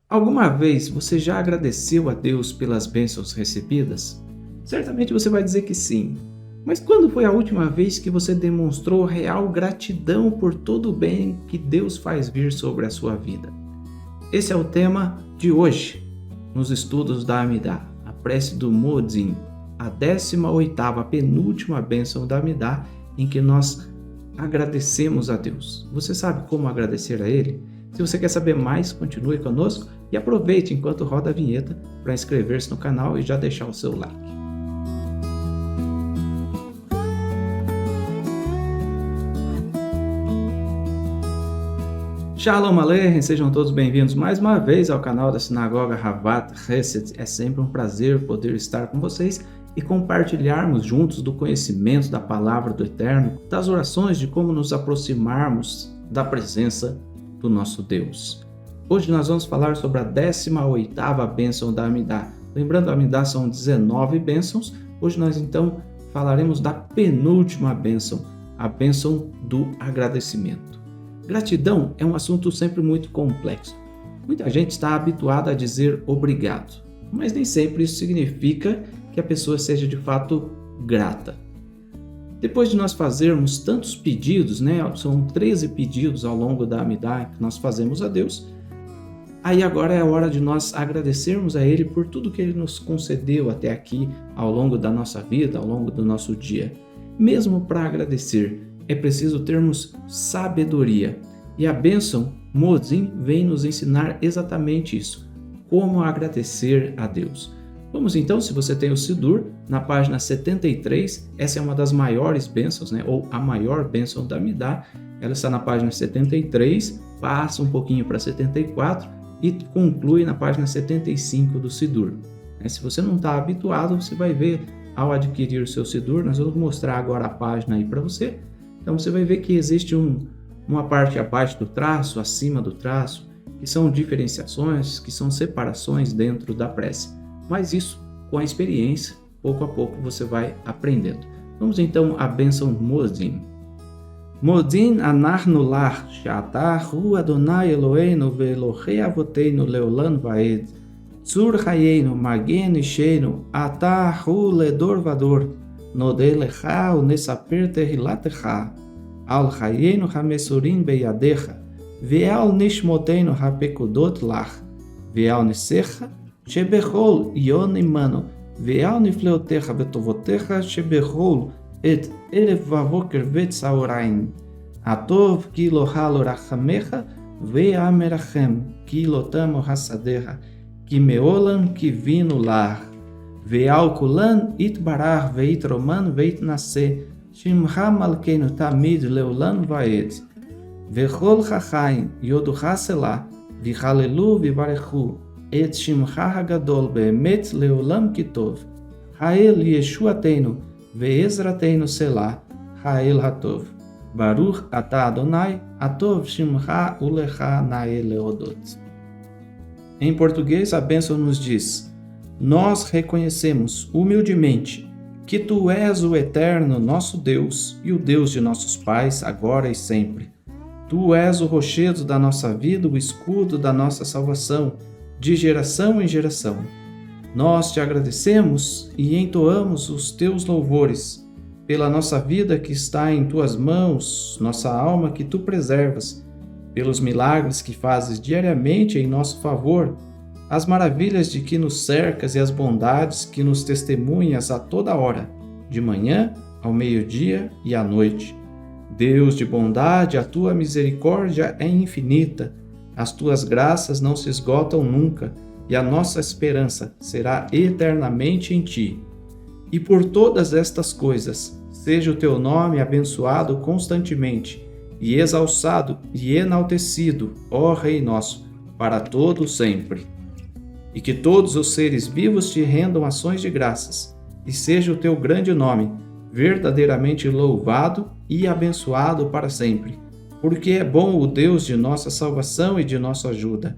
Alguma vez você já agradeceu a Deus pelas bênçãos recebidas? Certamente você vai dizer que sim. Mas quando foi a última vez que você demonstrou real gratidão por todo o bem que Deus faz vir sobre a sua vida? Esse é o tema de hoje, nos estudos da Amidá, a prece do Muezzin, a 18ª, penúltima bênção da Amidá, em que nós agradecemos a Deus. Você sabe como agradecer a Ele? Se você quer saber mais, continue conosco e aproveite enquanto roda a vinheta para inscrever-se no canal e já deixar o seu like. Shalom Aleichem, sejam todos bem-vindos mais uma vez ao canal da Sinagoga Havat Hesed. É sempre um prazer poder estar com vocês e compartilharmos juntos do conhecimento da Palavra do Eterno, das orações de como nos aproximarmos da presença do nosso Deus. Hoje nós vamos falar sobre a 18ª bênção da Amidá. Lembrando, a Amidá são 19 bênçãos. Hoje nós então falaremos da penúltima bênção, a bênção do agradecimento. Gratidão é um assunto sempre muito complexo. Muita gente está habituada a dizer obrigado, mas nem sempre isso significa que a pessoa seja de fato grata. Depois de nós fazermos tantos pedidos, são 13 pedidos ao longo da Amidá que nós fazemos a Deus, aí agora é a hora de nós agradecermos a Ele por tudo que Ele nos concedeu até aqui ao longo da nossa vida, ao longo do nosso dia. Mesmo para agradecer, é preciso termos sabedoria. E a bênção Muezzin vem nos ensinar exatamente isso, como agradecer a Deus. Vamos então, se você tem o Sidur, na página 73, essa é uma das maiores bênçãos, ou a maior bênção da Amidá. Ela está na página 73, passa um pouquinho para 74 e conclui na página 75 do Sidur. Se você não está habituado, você vai ver ao adquirir o seu Sidur, nós vamos mostrar agora a página aí para você. Então você vai ver que existe uma parte abaixo do traço, acima do traço, que são diferenciações, que são separações dentro da prece. Mas isso, com a experiência, pouco a pouco você vai aprendendo. Vamos então à bênção Muezzin. Muezzin anachnu lach, she'atah hu Adonai Eloheinu ve'Elohei avoteinu leolam va'ed. Tzur chayenu magen ishenu, atah hu ledor vador, nodei lecha unesaper tehilatecha, al chayenu hamesurim beyadecha, ve'al nishmotenu hapekudot lach, ve'al nesecha, שבכל יון עמנו, ועל נפלאותיך וטובותיך שבכל את ערב ובוקר וצהריים. הטוב כי לא חלו רחמך, והמרחם כי לא תמו חסדיך, כי מעולם קיווינו לך. ועל כולן יתברך ויתרומן ויתנשא, שמך מלכנו תמיד לעולם ועד. וכל חכמים יודוך סלה, ויחללו ויברכו, את שמך הגדול באמת לעולם כי טוב. האל ישועתנו ועזרתנו סלה, האל הטוב. ברוך אתה אדוני, הטוב שמך ולך נאה להודות. Em português, a bênção nos diz: nós reconhecemos humildemente que Tu és o eterno nosso Deus e o Deus de nossos pais, agora e sempre. Tu és o rochedo da nossa vida, o escudo da nossa salvação, de geração em geração. Nós te agradecemos e entoamos os teus louvores pela nossa vida que está em tuas mãos, nossa alma que tu preservas, pelos milagres que fazes diariamente em nosso favor, as maravilhas de que nos cercas e as bondades que nos testemunhas a toda hora, de manhã, ao meio-dia e à noite. Deus de bondade, a tua misericórdia é infinita. As tuas graças não se esgotam nunca, e a nossa esperança será eternamente em ti. E por todas estas coisas, seja o teu nome abençoado constantemente, e exalçado e enaltecido, ó Rei nosso, para todo sempre. E que todos os seres vivos te rendam ações de graças, e seja o teu grande nome verdadeiramente louvado e abençoado para sempre. Porque é bom o Deus de nossa salvação e de nossa ajuda.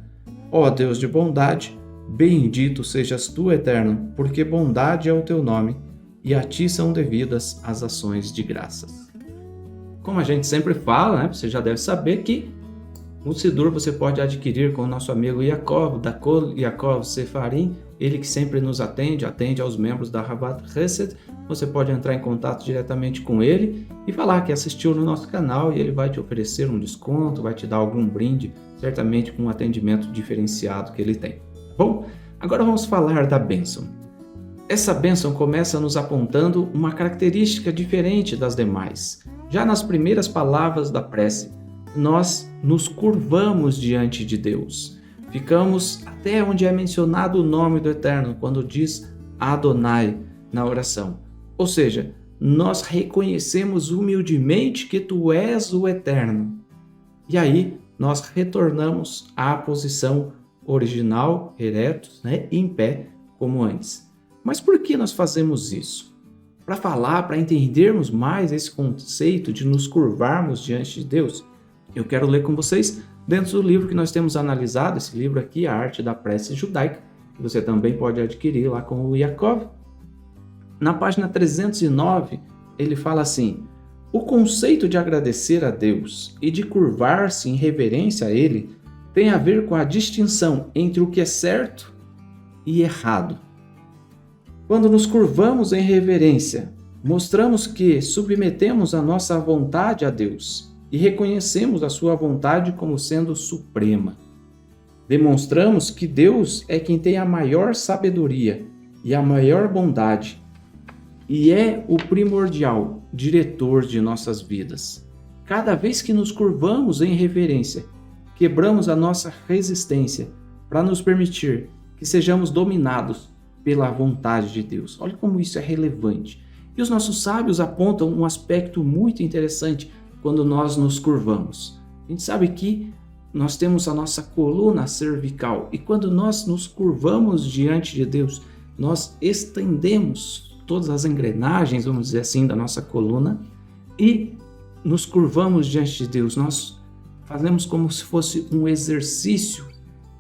Ó Deus de bondade, bendito sejas tu, eterno, porque bondade é o teu nome, e a ti são devidas as ações de graças. Como a gente sempre fala, você já deve saber que Um Sidur você pode adquirir com o nosso amigo Yaakov, da Kol Yaakov Sefarim, ele que sempre nos atende aos membros da Havat Hesed. Você pode entrar em contato diretamente com ele e falar que assistiu no nosso canal e ele vai te oferecer um desconto, vai te dar algum brinde, certamente com um atendimento diferenciado que ele tem. Bom, agora vamos falar da bênção. Essa bênção começa nos apontando uma característica diferente das demais. Já nas primeiras palavras da prece, nós nos curvamos diante de Deus. Ficamos até onde é mencionado o nome do Eterno, quando diz Adonai na oração. Ou seja, nós reconhecemos humildemente que Tu és o Eterno. E aí, nós retornamos à posição original, eretos, em pé, como antes. Mas por que nós fazemos isso? Para entendermos mais esse conceito de nos curvarmos diante de Deus, eu quero ler com vocês dentro do livro que nós temos analisado, esse livro aqui, A Arte da Prece Judaica, que você também pode adquirir lá com o Yaakov. Na página 309, ele fala assim: o conceito de agradecer a Deus e de curvar-se em reverência a Ele tem a ver com a distinção entre o que é certo e errado. Quando nos curvamos em reverência, mostramos que submetemos a nossa vontade a Deus e reconhecemos a sua vontade como sendo suprema. Demonstramos que Deus é quem tem a maior sabedoria e a maior bondade e é o primordial diretor de nossas vidas. Cada vez que nos curvamos em reverência, quebramos a nossa resistência para nos permitir que sejamos dominados pela vontade de Deus. Olha como isso é relevante. E os nossos sábios apontam um aspecto muito interessante quando nós nos curvamos. A gente sabe que nós temos a nossa coluna cervical e quando nós nos curvamos diante de Deus, nós estendemos todas as engrenagens, vamos dizer assim, da nossa coluna e nos curvamos diante de Deus. Nós fazemos como se fosse um exercício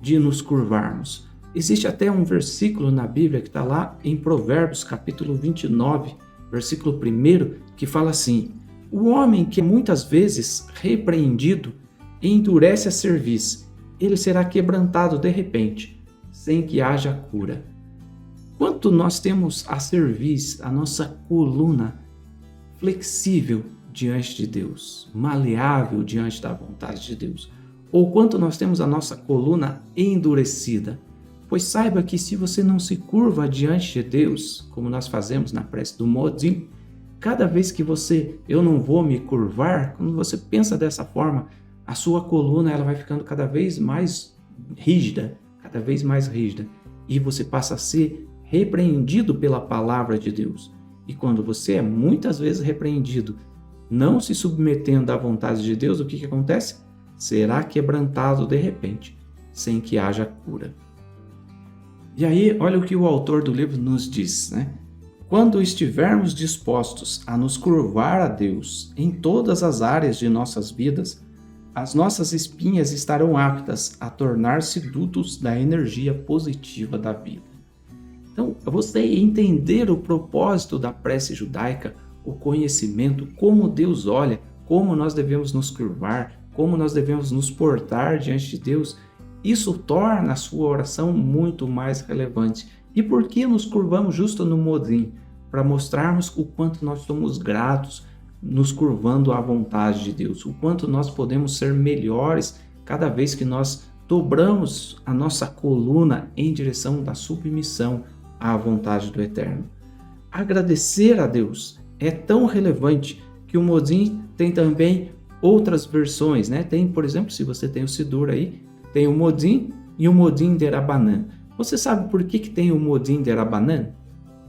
de nos curvarmos. Existe até um versículo na Bíblia que está lá em Provérbios, capítulo 29, versículo 1, que fala assim: o homem que muitas vezes repreendido endurece a cerviz, ele será quebrantado de repente, sem que haja cura. Quanto nós temos a cerviz, a nossa coluna flexível diante de Deus, maleável diante da vontade de Deus, ou quanto nós temos a nossa coluna endurecida. Pois saiba que se você não se curva diante de Deus, como nós fazemos na prece do Modim, cada vez que eu não vou me curvar, quando você pensa dessa forma, a sua coluna ela vai ficando cada vez mais rígida, e você passa a ser repreendido pela palavra de Deus. E quando você é muitas vezes repreendido, não se submetendo à vontade de Deus, o que acontece? Será quebrantado de repente, sem que haja cura. E aí, olha o que o autor do livro nos diz, Quando estivermos dispostos a nos curvar a Deus em todas as áreas de nossas vidas, as nossas espinhas estarão aptas a tornar-se dutos da energia positiva da vida. Então, você entender o propósito da prece judaica, o conhecimento, como Deus olha, como nós devemos nos curvar, como nós devemos nos portar diante de Deus, isso torna a sua oração muito mais relevante. E por que nos curvamos justo no Modim? Para mostrarmos o quanto nós somos gratos, nos curvando à vontade de Deus, o quanto nós podemos ser melhores cada vez que nós dobramos a nossa coluna em direção da submissão à vontade do Eterno. Agradecer a Deus é tão relevante que o Modim tem também outras versões, Tem, por exemplo, se você tem o Sidur aí, tem o Modim e o Modim Derabanan. Você sabe por que tem o Modim Derabanan?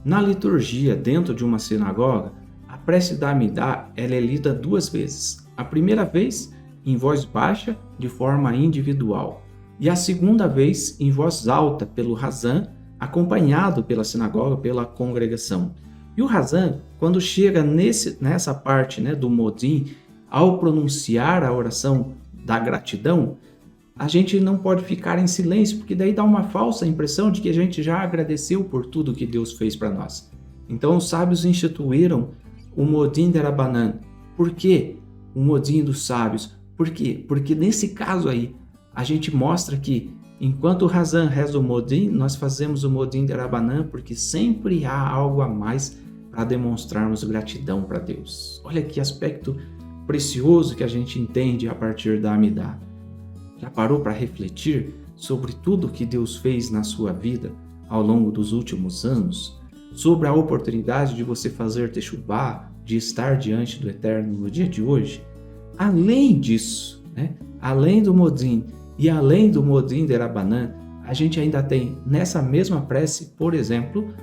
Na liturgia, dentro de uma sinagoga, a prece da Amidá ela é lida 2 vezes. A primeira vez, em voz baixa, de forma individual. E a segunda vez, em voz alta, pelo Razan, acompanhado pela sinagoga, pela congregação. E o Razan, quando chega nessa parte do Modim, ao pronunciar a oração da gratidão, a gente não pode ficar em silêncio, porque daí dá uma falsa impressão de que a gente já agradeceu por tudo que Deus fez para nós. Então os sábios instituíram o Modim Derabanan. Por quê? O Modim dos sábios, Por quê? Porque nesse caso aí, a gente mostra que enquanto o Razan reza o Modin, nós fazemos o Modin de Rabanã, porque sempre há algo a mais para demonstrarmos gratidão para Deus. Olha que aspecto precioso que a gente entende a partir da Amidá. Já parou para refletir sobre tudo que Deus fez na sua vida ao longo dos últimos anos? Sobre a oportunidade de você fazer Teshuvá, de estar diante do Eterno no dia de hoje? Além disso, além do Modin e além do Modin de Rabanã, a gente ainda tem nessa mesma prece, por exemplo,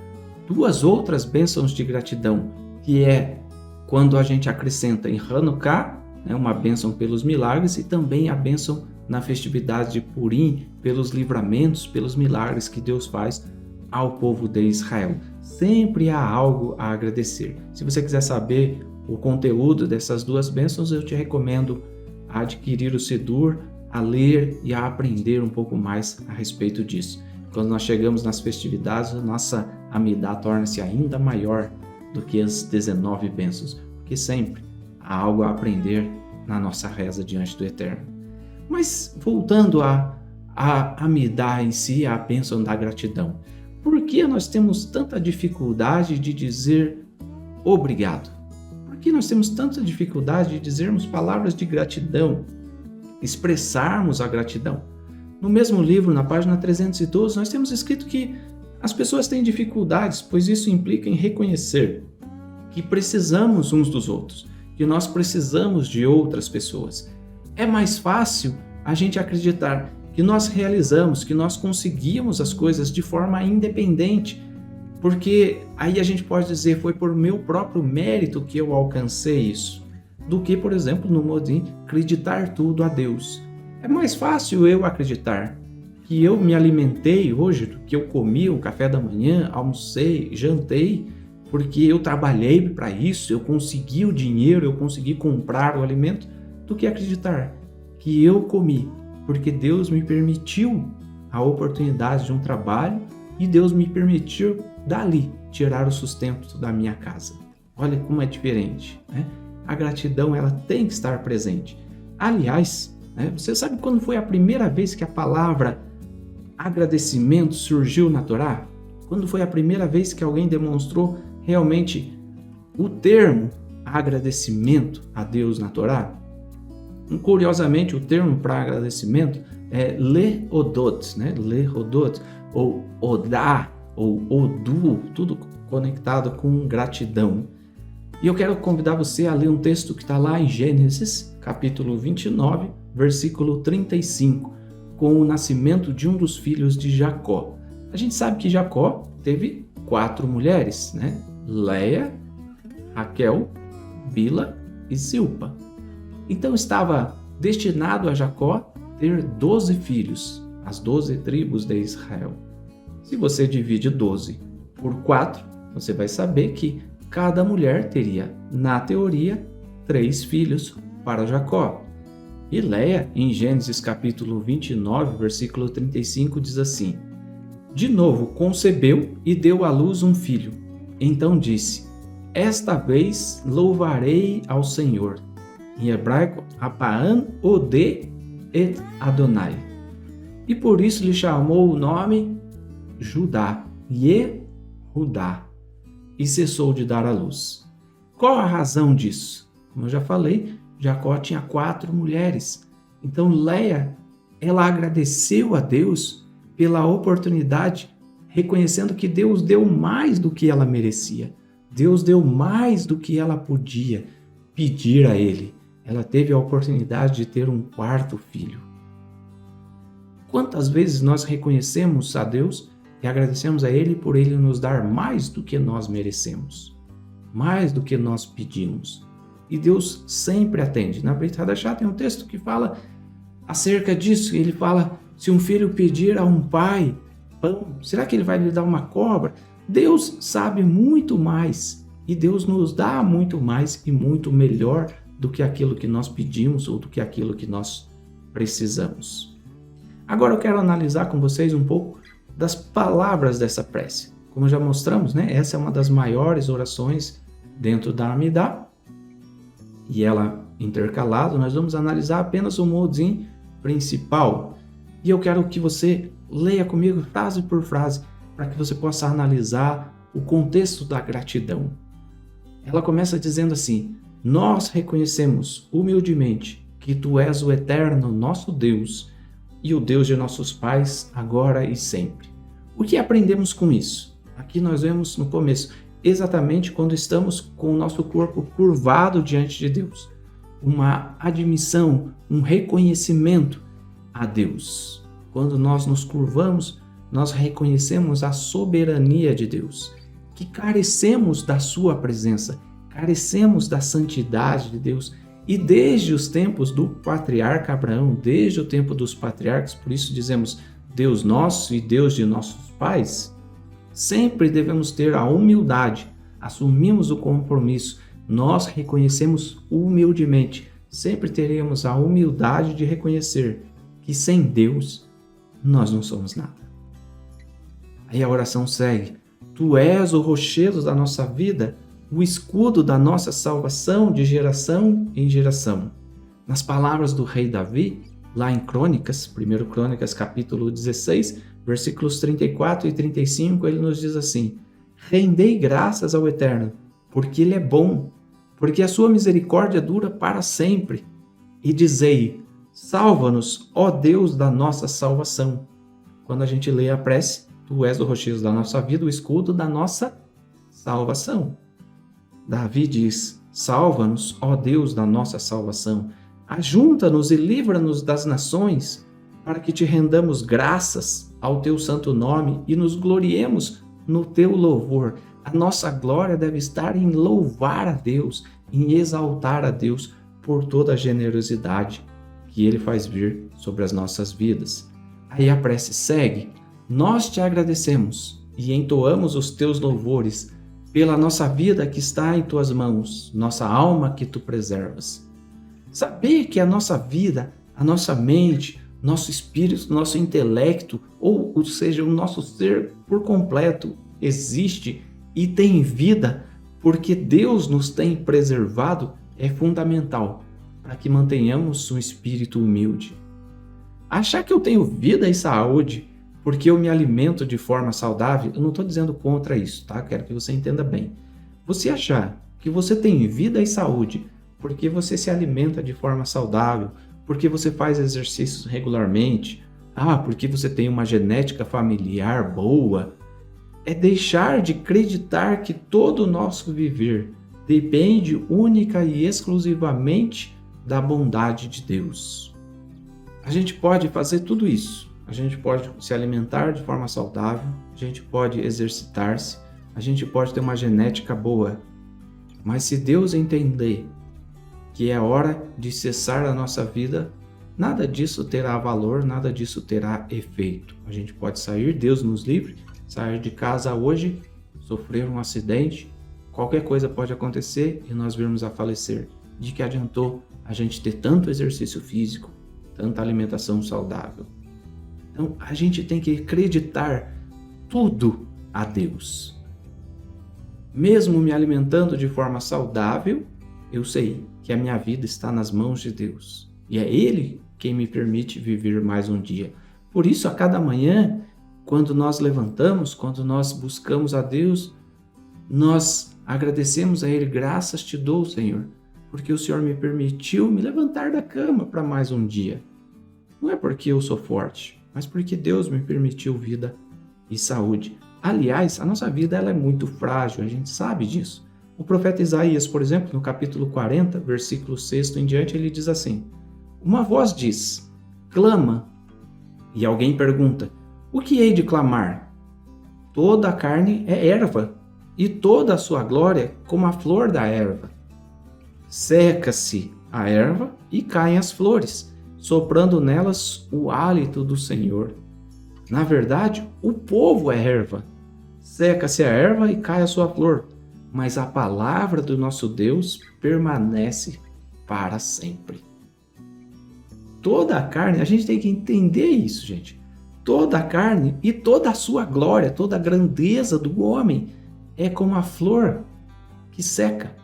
duas outras bênçãos de gratidão, que é quando a gente acrescenta em Hanukkah, uma bênção pelos milagres, e também a bênção na festividade de Purim, pelos livramentos, pelos milagres que Deus faz ao povo de Israel. Sempre há algo a agradecer. Se você quiser saber o conteúdo dessas duas bênçãos, eu te recomendo a adquirir o Sidur, a ler e a aprender um pouco mais a respeito disso. Quando nós chegamos nas festividades, a nossa Amidá torna-se ainda maior do que as 19 bênçãos, porque sempre há algo a aprender na nossa reza diante do Eterno. Mas voltando à Amidá em si, à bênção da gratidão, por que nós temos tanta dificuldade de dizer obrigado? Por que nós temos tanta dificuldade de dizermos palavras de gratidão, expressarmos a gratidão? No mesmo livro, na página 312, nós temos escrito que as pessoas têm dificuldades, pois isso implica em reconhecer que precisamos uns dos outros, que nós precisamos de outras pessoas. É mais fácil a gente acreditar que nós realizamos, que nós conseguimos as coisas de forma independente, porque aí a gente pode dizer, foi por meu próprio mérito que eu alcancei isso, do que, por exemplo, no Modin, acreditar tudo a Deus. É mais fácil eu acreditar que eu me alimentei hoje, que eu comi o café da manhã, almocei, jantei, porque eu trabalhei para isso, eu consegui o dinheiro, eu consegui comprar o alimento, do que acreditar que eu comi, porque Deus me permitiu a oportunidade de um trabalho e Deus me permitiu dali tirar o sustento da minha casa. Olha como é diferente, A gratidão, ela tem que estar presente. Aliás, você sabe quando foi a primeira vez que a palavra agradecimento surgiu na Torá? Quando foi a primeira vez que alguém demonstrou realmente o termo agradecimento a Deus na Torá? Curiosamente, o termo para agradecimento é leodot, leodot, ou odá, ou odu, tudo conectado com gratidão. E eu quero convidar você a ler um texto que está lá em Gênesis, capítulo 29, versículo 35, com o nascimento de um dos filhos de Jacó. A gente sabe que Jacó teve 4 mulheres, Leia, Raquel, Bila e Zilpa. Então estava destinado a Jacó ter 12 filhos, as 12 tribos de Israel. Se você divide 12 por 4, você vai saber que cada mulher teria, na teoria, 3 filhos para Jacó. E Leia, em Gênesis capítulo 29, versículo 35, diz assim: de novo concebeu e deu à luz um filho. Então disse: esta vez louvarei ao Senhor. Em hebraico, Apaan Ode et Adonai. E por isso lhe chamou o nome Judá, Yehudá, e cessou de dar à luz. Qual a razão disso? Como eu já falei, Jacó tinha 4 mulheres. Então Leia, ela agradeceu a Deus pela oportunidade, reconhecendo que Deus deu mais do que ela merecia. Deus deu mais do que ela podia pedir a ele. Ela teve a oportunidade de ter um 4º filho. Quantas vezes nós reconhecemos a Deus e agradecemos a Ele por Ele nos dar mais do que nós merecemos, mais do que nós pedimos. E Deus sempre atende. Na Brit Hadashah tem um texto que fala acerca disso. Ele fala, se um filho pedir a um pai pão, será que ele vai lhe dar uma cobra? Deus sabe muito mais e Deus nos dá muito mais e muito melhor do que aquilo que nós pedimos ou do que aquilo que nós precisamos. Agora eu quero analisar com vocês um pouco das palavras dessa prece. Como já mostramos, essa é uma das maiores orações dentro da Amidá e ela intercalado, nós vamos analisar apenas o moldezinho principal. E eu quero que você leia comigo frase por frase, para que você possa analisar o contexto da gratidão. Ela começa dizendo assim: nós reconhecemos humildemente que tu és o eterno nosso Deus e o Deus de nossos pais, agora e sempre. O que aprendemos com isso? Aqui nós vemos no começo, exatamente quando estamos com o nosso corpo curvado diante de Deus. Uma admissão, um reconhecimento a Deus. Quando nós nos curvamos, nós reconhecemos a soberania de Deus, que carecemos da sua presença, carecemos da santidade de Deus. E desde os tempos do patriarca Abraão, desde o tempo dos patriarcas, por isso dizemos Deus nosso e Deus de nossos pais, sempre devemos ter a humildade, assumimos o compromisso, nós reconhecemos humildemente, sempre teremos a humildade de reconhecer que sem Deus nós não somos nada. Aí a oração segue: tu és o rochedo da nossa vida, o escudo da nossa salvação de geração em geração. Nas palavras do rei Davi, lá em Crônicas, 1 Crônicas capítulo 16, versículos 34 e 35, ele nos diz assim: rendei graças ao Eterno, porque Ele é bom, porque a sua misericórdia dura para sempre. E dizei: salva-nos, ó Deus da nossa salvação. Quando a gente lê a prece, tu és o rochedo da nossa vida, o escudo da nossa salvação. Davi diz: salva-nos, ó Deus da nossa salvação. Ajunta-nos e livra-nos das nações, para que te rendamos graças ao teu santo nome e nos gloriemos no teu louvor. A nossa glória deve estar em louvar a Deus, em exaltar a Deus por toda a generosidade que Ele faz vir sobre as nossas vidas. Aí a prece segue: nós te agradecemos e entoamos os teus louvores pela nossa vida que está em tuas mãos, nossa alma que tu preservas. Saber que a nossa vida, a nossa mente, nosso espírito, nosso intelecto, ou seja, o nosso ser por completo existe e tem vida porque Deus nos tem preservado é fundamental para que mantenhamos um espírito humilde. Achar que eu tenho vida e saúde porque eu me alimento de forma saudável, eu não estou dizendo contra isso, tá? Quero que você entenda bem. Você achar que você tem vida e saúde porque você se alimenta de forma saudável, porque você faz exercícios regularmente, porque você tem uma genética familiar boa, é deixar de acreditar que todo o nosso viver depende única e exclusivamente da bondade de Deus. A gente pode fazer tudo isso. A gente pode se alimentar de forma saudável, a gente pode exercitar-se, a gente pode ter uma genética boa. Mas se Deus entender que é hora de cessar a nossa vida, nada disso terá valor, nada disso terá efeito. A gente pode sair, Deus nos livre, sair de casa hoje, sofrer um acidente, qualquer coisa pode acontecer e nós virmos a falecer. De que adiantou a gente ter tanto exercício físico, tanta alimentação saudável? Então, a gente tem que acreditar tudo a Deus. Mesmo me alimentando de forma saudável, eu sei que a minha vida está nas mãos de Deus. E é Ele quem me permite viver mais um dia. Por isso, a cada manhã, quando nós levantamos, quando nós buscamos a Deus, nós agradecemos a Ele. Graças te dou, Senhor, porque o Senhor me permitiu me levantar da cama para mais um dia. Não é porque eu sou forte, mas porque Deus me permitiu vida e saúde. Aliás, a nossa vida ela é muito frágil, a gente sabe disso. O profeta Isaías, por exemplo, no capítulo 40, versículo 6 em diante, ele diz assim: uma voz diz, clama, e alguém pergunta, o que hei de clamar? Toda a carne é erva, e toda a sua glória como a flor da erva. Seca-se a erva e caem as flores, soprando nelas o hálito do Senhor. Na verdade, o povo é erva. Seca-se a erva e cai a sua flor, mas a palavra do nosso Deus permanece para sempre. Toda a carne, a gente tem que entender isso, gente. Toda a carne e toda a sua glória, toda a grandeza do homem é como a flor que seca.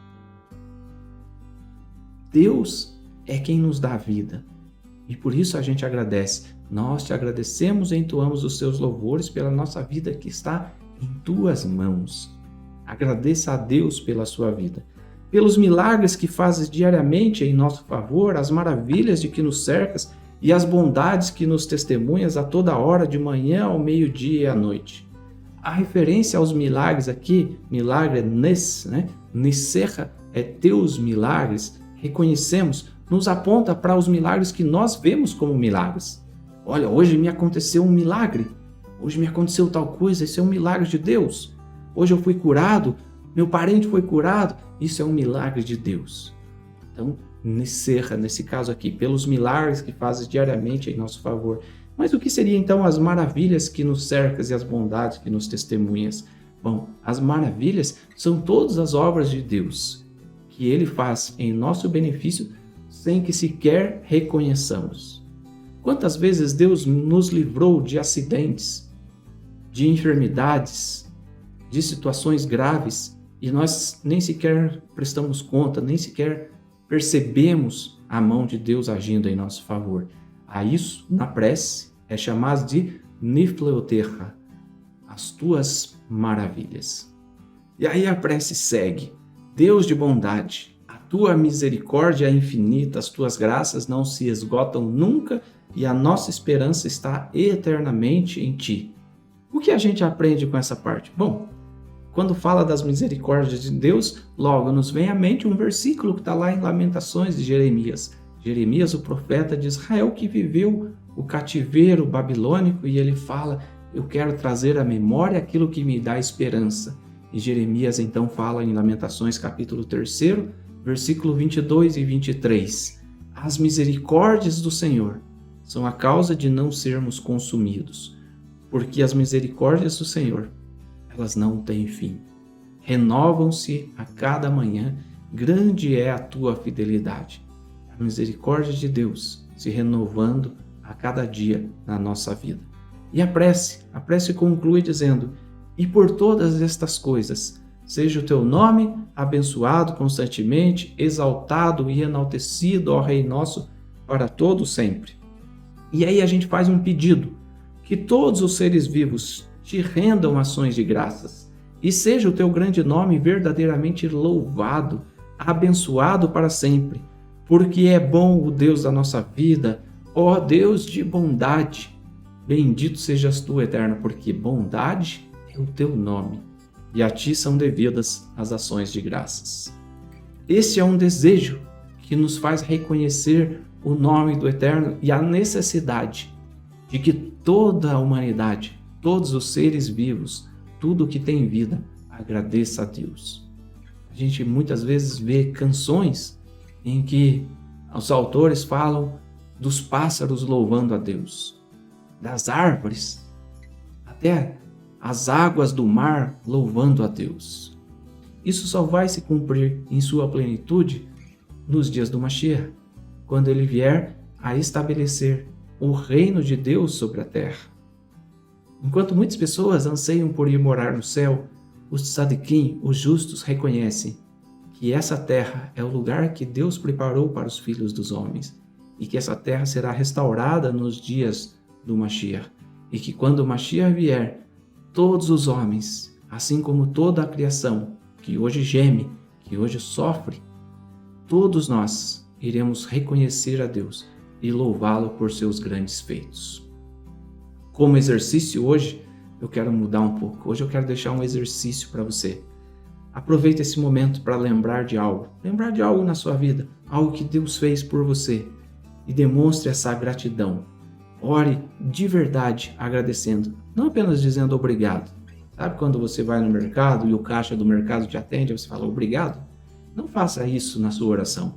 Deus é quem nos dá a vida. E por isso a gente agradece. Nós te agradecemos e entoamos os seus louvores pela nossa vida que está em tuas mãos. Agradeça a Deus pela sua vida, pelos milagres que fazes diariamente em nosso favor, as maravilhas de que nos cercas e as bondades que nos testemunhas a toda hora, de manhã ao meio-dia e à noite. A referência aos milagres aqui, milagre é nes, né? Neserra é teus milagres, reconhecemos, nos aponta para os milagres que nós vemos como milagres. Olha, hoje me aconteceu um milagre, hoje me aconteceu tal coisa, isso é um milagre de Deus. Hoje eu fui curado, meu parente foi curado, isso é um milagre de Deus. Então, Neserra, nesse caso aqui, pelos milagres que fazes diariamente em nosso favor. Mas o que seria então as maravilhas que nos cercas e as bondades que nos testemunhas? Bom, as maravilhas são todas as obras de Deus, que Ele faz em nosso benefício sem que sequer reconheçamos. Quantas vezes Deus nos livrou de acidentes, de enfermidades, de situações graves, e nós nem sequer prestamos conta, nem sequer percebemos a mão de Deus agindo em nosso favor. A isso, na prece, é chamado de Nifleoterra, as tuas maravilhas. E aí a prece segue. Deus de bondade, a tua misericórdia é infinita, as tuas graças não se esgotam nunca e a nossa esperança está eternamente em ti. O que a gente aprende com essa parte? Bom, quando fala das misericórdias de Deus, logo nos vem à mente um versículo que está lá em Lamentações de Jeremias. Jeremias, o profeta de Israel, que viveu o cativeiro babilônico, e ele fala: eu quero trazer à memória aquilo que me dá esperança. E Jeremias então fala em Lamentações capítulo 3, versículo 22 e 23. As misericórdias do Senhor são a causa de não sermos consumidos, porque as misericórdias do Senhor, elas não têm fim. Renovam-se a cada manhã, grande é a tua fidelidade. A misericórdia de Deus se renovando a cada dia na nossa vida. E a prece conclui dizendo: e por todas estas coisas, seja o teu nome abençoado constantemente, exaltado e enaltecido, ó Rei nosso, para todo sempre. E aí a gente faz um pedido, que todos os seres vivos te rendam ações de graças, e seja o teu grande nome verdadeiramente louvado, abençoado para sempre, porque é bom o Deus da nossa vida, ó Deus de bondade. Bendito sejas tu, eterno, porque bondade é o teu nome, e a ti são devidas as ações de graças. Este é um desejo que nos faz reconhecer o nome do Eterno e a necessidade de que toda a humanidade, todos os seres vivos, tudo que tem vida, agradeça a Deus. A gente muitas vezes vê canções em que os autores falam dos pássaros louvando a Deus, das árvores, até as águas do mar louvando a Deus. Isso só vai se cumprir em sua plenitude nos dias do Mashiach, quando ele vier a estabelecer o reino de Deus sobre a terra. Enquanto muitas pessoas anseiam por ir morar no céu, os tzadikim, os justos, reconhecem que essa terra é o lugar que Deus preparou para os filhos dos homens e que essa terra será restaurada nos dias do Mashiach, e que quando o Mashiach vier, todos os homens, assim como toda a criação que hoje geme, que hoje sofre, todos nós iremos reconhecer a Deus e louvá-lo por seus grandes feitos. Como exercício hoje, eu quero mudar um pouco. Hoje eu quero deixar um exercício para você. Aproveite esse momento para lembrar de algo na sua vida, algo que Deus fez por você, e demonstre essa gratidão. Ore de verdade agradecendo, não apenas dizendo obrigado. Sabe quando você vai no mercado e o caixa do mercado te atende e você fala obrigado? Não faça isso na sua oração.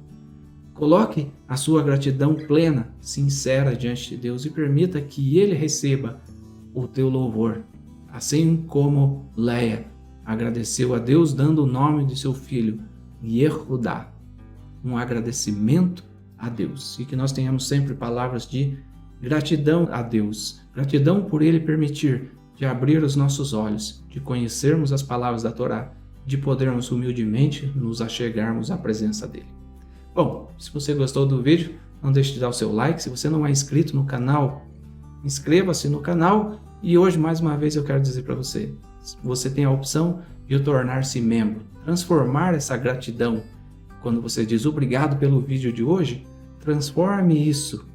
Coloque a sua gratidão plena, sincera diante de Deus e permita que Ele receba o teu louvor. Assim como Leia agradeceu a Deus dando o nome de seu filho, Yehudá, um agradecimento a Deus. E que nós tenhamos sempre palavras de gratidão a Deus, gratidão por Ele permitir de abrir os nossos olhos, de conhecermos as palavras da Torá, de podermos humildemente nos achegarmos à presença dEle. Bom, se você gostou do vídeo, não deixe de dar o seu like. Se você não é inscrito no canal, inscreva-se no canal. E hoje, mais uma vez, eu quero dizer para você, você tem a opção de tornar-se membro, transformar essa gratidão. Quando você diz obrigado pelo vídeo de hoje, transforme isso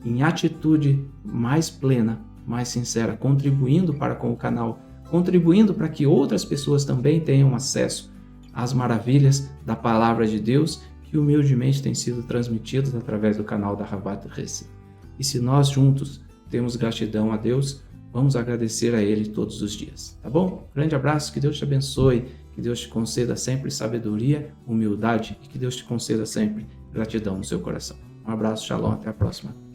em atitude mais plena, mais sincera, contribuindo para com o canal, contribuindo para que outras pessoas também tenham acesso às maravilhas da palavra de Deus que humildemente tem sido transmitidas através do canal da Havat Hesed. E se nós juntos temos gratidão a Deus, vamos agradecer a Ele todos os dias, tá bom? Grande abraço, que Deus te abençoe, que Deus te conceda sempre sabedoria, humildade e que Deus te conceda sempre gratidão no seu coração. Um abraço, shalom, até a próxima.